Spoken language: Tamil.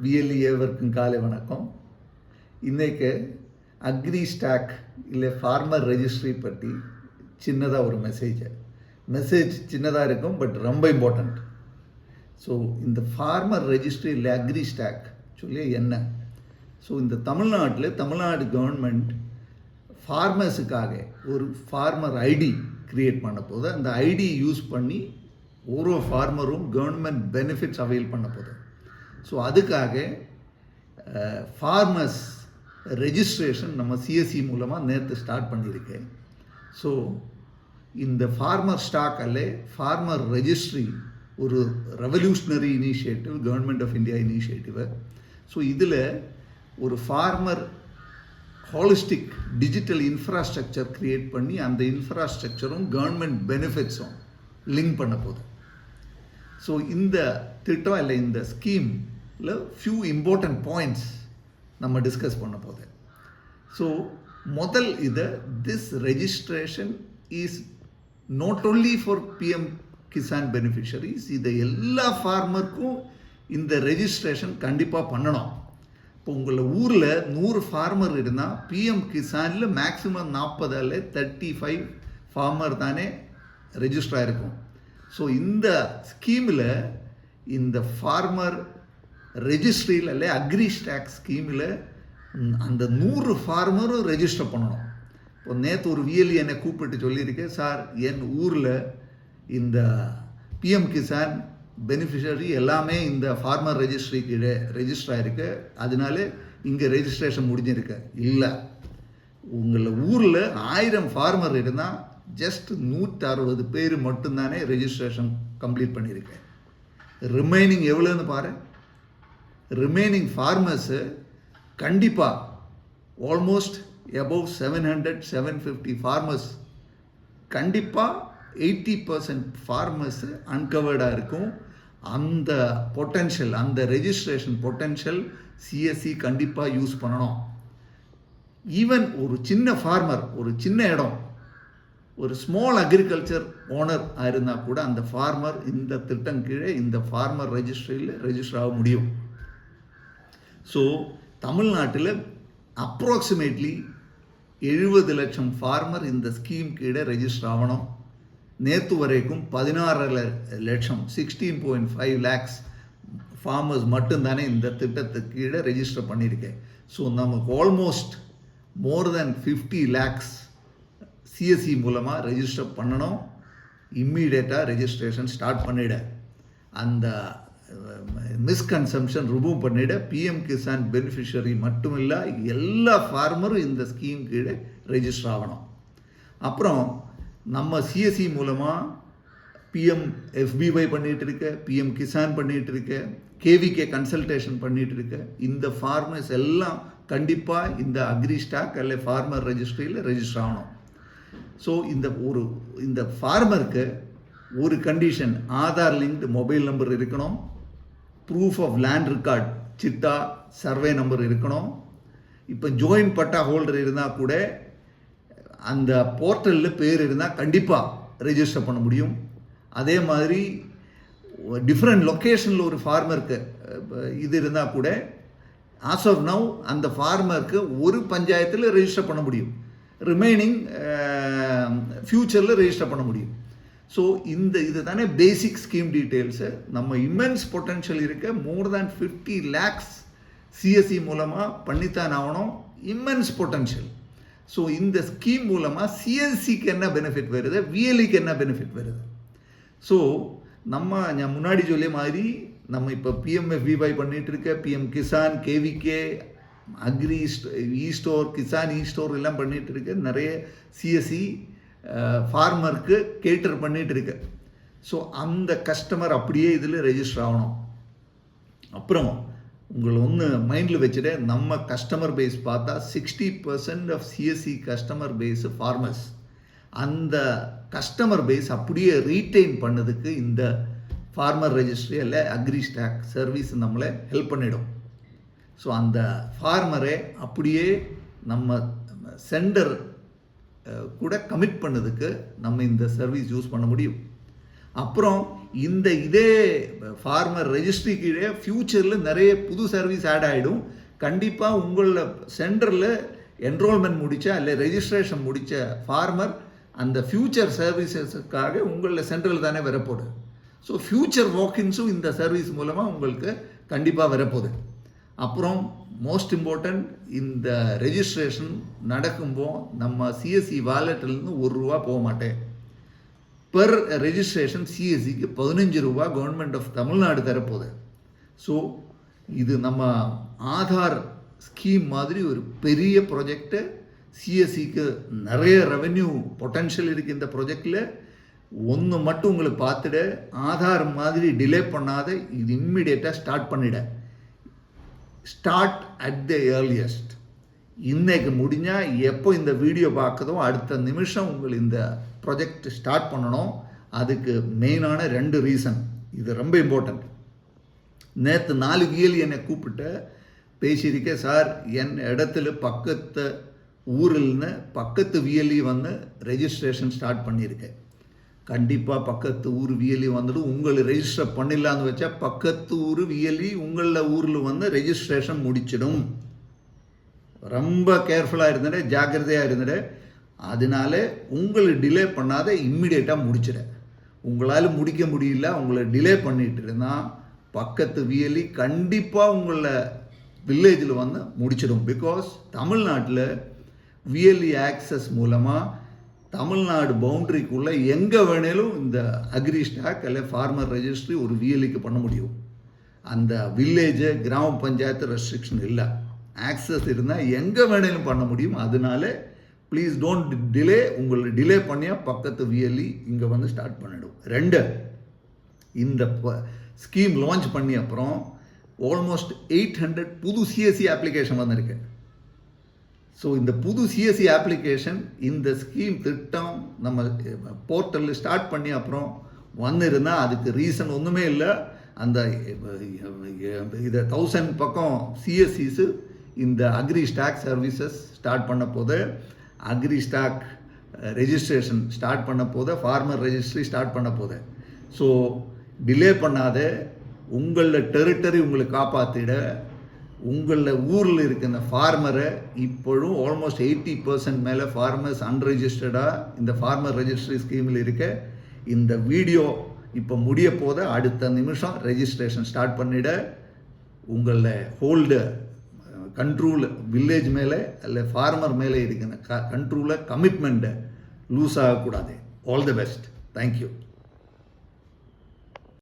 விஎல்இஏவருக்கும் காலை வணக்கம். இன்றைக்கு அக்ரி ஸ்டாக் இல்லை ஃபார்மர் ரெஜிஸ்ட்ரி பற்றி சின்னதாக ஒரு மெசேஜ் சின்னதாக இருக்கும், பட் ரொம்ப இம்பார்ட்டண்ட். ஸோ இந்த ஃபார்மர் ரெஜிஸ்ட்ரி இல்லை அக்ரி ஸ்டாக் சொல்லி என்ன? ஸோ இந்த தமிழ்நாடு கவர்மெண்ட் ஃபார்மர்ஸுக்காக ஒரு ஃபார்மர் ஐடி க்ரியேட் பண்ண போது, அந்த ஐடி யூஸ் பண்ணி ஒரு ஃபார்மரும் கவர்மெண்ட் பெனிஃபிட்ஸ் அவைல் பண்ண போகுது. ஸோ அதுக்காக ஃபார்மர்ஸ் ரெஜிஸ்ட்ரேஷன் நம்ம சிஎஸ்சி மூலமாக நேற்று ஸ்டார்ட் பண்ணியிருக்கேன். ஸோ இந்த ஃபார்மர் ஸ்டாக் அல்ல ஃபார்மர் ரெஜிஸ்ட்ரி ஒரு revolutionary initiative, government of India initiative. So இதில் ஒரு farmer holistic digital infrastructure create பண்ணி அந்த இன்ஃப்ராஸ்ட்ரக்சரும் கவர்மெண்ட் பெனிஃபிட்ஸும் லிங்க் பண்ண போதும். ஸோ இந்த திட்டம் இல்லை இந்த ஸ்கீமில் ஃபியூ இம்பார்ட்டன்ட் பாயிண்ட்ஸ் நம்ம டிஸ்கஸ் பண்ண போது. ஸோ முதல் this registration is not only for PM Kisan beneficiaries. இதை எல்லா ஃபார்மருக்கும் இந்த ரெஜிஸ்ட்ரேஷன் கண்டிப்பாக பண்ணணும். இப்போ உங்களை ஊரில் 100 ஃபார்மர் இருந்தால் பிஎம் கிசானில் மேக்ஸிமம் 40 35 ஃபார்மர் தானே ரெஜிஸ்டர் ஆகிருக்கும். ஸோ இந்த ஸ்கீமில் இந்த ஃபார்மர் ரெஜிஸ்ட்ரியில் இல்லை அக்ரி ஸ்டாக் ஸ்கீமில் அந்த 100 ஃபார்மரும் ரெஜிஸ்டர் பண்ணணும். இப்போ நேற்று ஒரு விஎல்இ என்னை கூப்பிட்டு சொல்லியிருக்கேன், சார் என் ஊரில் இந்த பிஎம் கிசான் பெனிஃபிஷரி எல்லாமே இந்த ஃபார்மர் ரெஜிஸ்ட்ரி கீழே ரெஜிஸ்டர் ஆகிருக்கு, அதனால இங்கே ரெஜிஸ்ட்ரேஷன் முடிஞ்சிருக்கு. இல்லை, உங்களை ஊரில் 1000 ஃபார்மர் இருந்தால் ஜஸ்ட் 160 பேர் மட்டும்தானே ரெஜிஸ்ட்ரேஷன் கம்ப்ளீட் பண்ணியிருக்கேன். ரிமைனிங் எவ்வளோன்னு பாரு. ரிமைனிங் ஃபார்மர்ஸு கண்டிப்பாக ஆல்மோஸ்ட் அபவ் 700-750 ஃபார்மர்ஸ், கண்டிப்பாக 80% ஃபார்மர்ஸு அன்கவர்டாக இருக்கும். அந்த பொட்டென்ஷியல், அந்த ரெஜிஸ்ட்ரேஷன் பொட்டென்ஷியல் சிஎஸ்சி கண்டிப்பாக யூஸ் பண்ணணும். ஈவன் ஒரு சின்ன ஃபார்மர், ஒரு சின்ன இடம், ஒரு ஸ்மால் அக்ரிகல்ச்சர் ஓனர் இருந்தால் கூட அந்த ஃபார்மர் இந்த திட்டம் கீழே இந்த ஃபார்மர் ரெஜிஸ்ட்ரியில் ரெஜிஸ்டர் ஆக முடியும். ஸோ தமிழ்நாட்டில் அப்ராக்சிமேட்லி 70 லட்சம் ஃபார்மர் இந்த ஸ்கீம் கீழே ரெஜிஸ்டர் ஆகணும். நேற்று வரைக்கும் 16 லட்சம் 16.5 lakhs ஃபார்மர்ஸ் மட்டும்தானே இந்த திட்டத்துக்கு கீழே ரெஜிஸ்டர் பண்ணியிருக்கேன். ஸோ நமக்கு ஆல்மோஸ்ட் மோர் தென் 50 lakhs சிஎஸ்சி மூலமாக ரெஜிஸ்டர் பண்ணணும். இம்மீடியட்டாக ரெஜிஸ்ட்ரேஷன் ஸ்டார்ட் பண்ணிட, அந்த மிஸ்கன்சம்ஷன் ரிமூவ் பண்ணிட. பிஎம் கிசான் பெனிஃபிஷரி மட்டும் இல்லை, எல்லா ஃபார்மரும் இந்த ஸ்கீம் கீழே ரெஜிஸ்டர் ஆகணும். அப்புறம் நம்ம சிஎஸ்சி மூலமாக பிஎம் எஃபிஒய் பண்ணிகிட்டு இருக்க, பிஎம் கிசான் பண்ணிகிட்டு இருக்க, கேவிகே கன்சல்டேஷன் பண்ணிகிட்டு இருக்க இந்த ஃபார்மர்ஸ் எல்லாம் கண்டிப்பாக இந்த அக்ரி ஸ்டாக் அல்ல ஃபார்மர் ரெஜிஸ்ட்ரியில் ரெஜிஸ்டர் ஆகணும். ஸோ இந்த ஃபார்மருக்கு ஒரு condition, Aadhaar linked mobile number இருக்கணும், ப்ரூஃப் ஆஃப் லேண்ட் ரெக்கார்ட் சிட்டா சர்வே நம்பர் இருக்கணும். இப்போ ஜாயின்ட் பட்டா ஹோல்டர் இருந்தால் கூட அந்த போர்ட்டலில் பேர் இருந்தால் கண்டிப்பாக ரெஜிஸ்டர் பண்ண முடியும். அதே மாதிரி டிஃப்ரெண்ட் லொக்கேஷனில் ஒரு ஃபார்மருக்கு இது இருந்தால் கூட ஆஸ் ஆஃப் நவ் அந்த ஃபார்மருக்கு ஒரு பஞ்சாயத்தில் ரெஜிஸ்டர் பண்ண முடியும். ரிமைனிங் ஃப்யூச்சரில் ரெஜிஸ்டர் பண்ண முடியும். ஸோ இது தானே பேசிக் ஸ்கீம் டீட்டெயில்ஸு. நம்ம இம்மென்ஸ் பொட்டென்ஷியல் இருக்க, மோர் தேன் 50 lakhs சிஎஸ்சி மூலமாக பண்ணித்தான் ஆகணும், இம்மென்ஸ் பொட்டென்ஷியல். ஸோ இந்த ஸ்கீம் மூலமாக சிஎஸ்சிக்கு என்ன பெனிஃபிட் வருது, விஎல்இக்கு என்ன பெனிஃபிட் வருது. ஸோ நான் முன்னாடி சொல்லிய மாதிரி நம்ம இப்போ பிஎம்எஃபிஒய் பண்ணிகிட்டு இருக்க, பிஎம் கிசான், கேவிகே, அக்ரி இ ஸ்டோர், கிசான் இ ஸ்டோர் எல்லாம் பண்ணிகிட்டு இருக்கு. நிறைய சிஎஸ்சி ஃபார்மருக்கு கேட்டர் பண்ணிகிட்டு இருக்கு. ஸோ அந்த கஸ்டமர் அப்படியே இதில் ரெஜிஸ்டர் ஆகணும். அப்புறம் உங்களை ஒன்று மைண்டில் வச்சுட்டு, நம்ம கஸ்டமர் பேஸ் பார்த்தா 60% of CSC customer base farmers. அந்த கஸ்டமர் பேஸ் அப்படியே ரீட்டைன் பண்ணதுக்கு இந்த ஃபார்மர் ரெஜிஸ்ட்ரி அல்ல அக்ரி ஸ்டாக் சர்வீஸ் நம்மளை ஹெல்ப் பண்ணிடும். ஸோ அந்த ஃபார்மரை அப்படியே நம்ம சென்டர் கூட கமிட் பண்ணதுக்கு நம்ம இந்த சர்வீஸ் யூஸ் பண்ண முடியும். அப்புறம் இதே ஃபார்மர் ரெஜிஸ்ட்ரி கீழே ஃப்யூச்சரில் நிறைய புது சர்வீஸ் ஆட் ஆகிடும். கண்டிப்பாக உங்களில் சென்டரில் என்ரோல்மெண்ட் முடித்த இல்லை ரெஜிஸ்ட்ரேஷன் முடித்த ஃபார்மர் அந்த ஃப்யூச்சர் சர்வீசஸுக்காக உங்களில் சென்ட்ரல் தானே வரப்போகுது. ஸோ ஃப்யூச்சர் வாக்கின்ஸும் இந்த சர்வீஸ் மூலமாக உங்களுக்கு கண்டிப்பாக வரப்போகுது. அப்புறம் மோஸ்ட் இம்பார்ட்டண்ட், இந்த ரெஜிஸ்ட்ரேஷன் நடக்கும்போது நம்ம சிஎஸ்சி வாலெட்லேருந்து ₹1 போக மாட்டேன். பெர் ரெஜிஸ்ட்ரேஷன் சிஎஸ்சிக்கு ₹15 கவர்மெண்ட் ஆஃப் தமிழ்நாடு தரப்போகுது. ஸோ இது நம்ம ஆதார் ஸ்கீம் மாதிரி ஒரு பெரிய ப்ராஜெக்டு. சிஎஸ்சிக்கு நிறைய ரெவென்யூ பொட்டன்ஷியல் இருக்குது இந்த ப்ராஜெக்டில். ஒன்று மட்டும் உங்களுக்கு பார்த்துட, ஆதார் மாதிரி டிலே பண்ணாத இது இம்மிடியேட்டாக ஸ்டார்ட் பண்ணிட. Start at the earliest. இன்னைக்கு முடிஞ்சால் எப்போ இந்த வீடியோ பார்க்குதோ அடுத்த நிமிஷம் உங்களுக்கு இந்த ப்ராஜெக்ட் ஸ்டார்ட் பண்ணணும். அதுக்கு மெயினான 2 ரீசன். இது ரொம்ப இம்பார்ட்டண்ட். நேற்று 4 விஎல்இ என்னை கூப்பிட்டு பேசியிருக்கேன். சார், என் இடத்துல பக்கத்து ஊரில்னு பக்கத்து விஎல்இ வந்து ரெஜிஸ்ட்ரேஷன் ஸ்டார்ட் பண்ணியிருக்கேன். கண்டிப்பாக பக்கத்து ஊர் விஎல்இ வந்துடும். உங்களை ரெஜிஸ்டர் பண்ணிடலான்னு வச்சா பக்கத்து ஊர் விஎல்இ உங்களில் ஊரில் வந்து ரெஜிஸ்ட்ரேஷன் முடிச்சிடும். ரொம்ப கேர்ஃபுல்லாக இருந்துட்டு ஜாக்கிரதையாக இருந்துட்டு. அதனால உங்களை டிலே பண்ணாத இம்மிடியேட்டாக முடிச்சிட. உங்களால் முடிக்க முடியல, உங்களை டிலே பண்ணிட்டு இருந்தால் பக்கத்து விஎல்இ கண்டிப்பாக உங்களை வில்லேஜில் வந்து முடிச்சிடும். பிகாஸ் தமிழ்நாட்டில் விஎல்இ ஆக்சஸ் மூலமாக தமிழ்நாடு பவுண்ட்ரிக்குள்ளே எங்கே வேணாலும் இந்த அக்ரி ஸ்டாக் அல்ல ஃபார்மர் ரெஜிஸ்ட்ரி ஒரு விஎல்இக்கு பண்ண முடியும். அந்த வில்லேஜு கிராம பஞ்சாயத்து ரெஸ்ட்ரிக்ஷன் இல்லை. ஆக்சஸ் இருந்தால் எங்கே வேணாலும் பண்ண முடியும். அதனால ப்ளீஸ் டோன்ட் டிலே. உங்களை டிலே பண்ணியால் பக்கத்து விஎல்இ இங்கே வந்து ஸ்டார்ட் பண்ணிடும். 2, இந்த ஸ்கீம் லான்ச் பண்ணி அப்புறம் ஆல்மோஸ்ட் 800 புது சிஎஸ்சி அப்ளிகேஷன் வந்திருக்கு. ஸோ இந்த புது சிஎஸ்சி அப்ளிகேஷன் இந்த ஸ்கீம் திட்டம் நம்ம போர்ட்டலில் ஸ்டார்ட் பண்ணி அப்புறம் வந்திருந்தால் அதுக்கு ரீசன் ஒன்றுமே இல்லை. அந்த இதை 1000 பக்கம் சிஎஸ்சிஸு இந்த அக்ரி ஸ்டாக் சர்வீசஸ் ஸ்டார்ட் பண்ண போது, அக்ரி ஸ்டாக் ரெஜிஸ்ட்ரேஷன் ஸ்டார்ட் பண்ண போது, ஃபார்மர் ரெஜிஸ்ட்ரி ஸ்டார்ட் பண்ண போது. ஸோ டிலே பண்ணாத, உங்களில் டெரிட்டரி உங்களை காப்பாற்றிட, உங்களில் ஊரில் இருக்கிற ஃபார்மரை இப்போதும் ஆல்மோஸ்ட் 80% மேலே ஃபார்மர்ஸ் அன்ரெஜிஸ்டர்டாக இந்த ஃபார்மர் ரெஜிஸ்ட்ரி ஸ்கீமில் இருக்க. இந்த வீடியோ இப்போ முடிய போத அடுத்த நிமிஷம் ரெஜிஸ்ட்ரேஷன் ஸ்டார்ட் பண்ணிட. உங்களில் ஹோல்டு கண்ட்ரோல் வில்லேஜ் மேலே அல்ல ஃபார்மர் மேலே இருக்கிற கண்ட்ரோலை கமிட்மெண்ட்டை லூஸ் ஆகக்கூடாது. All the best. தேங்க்யூ.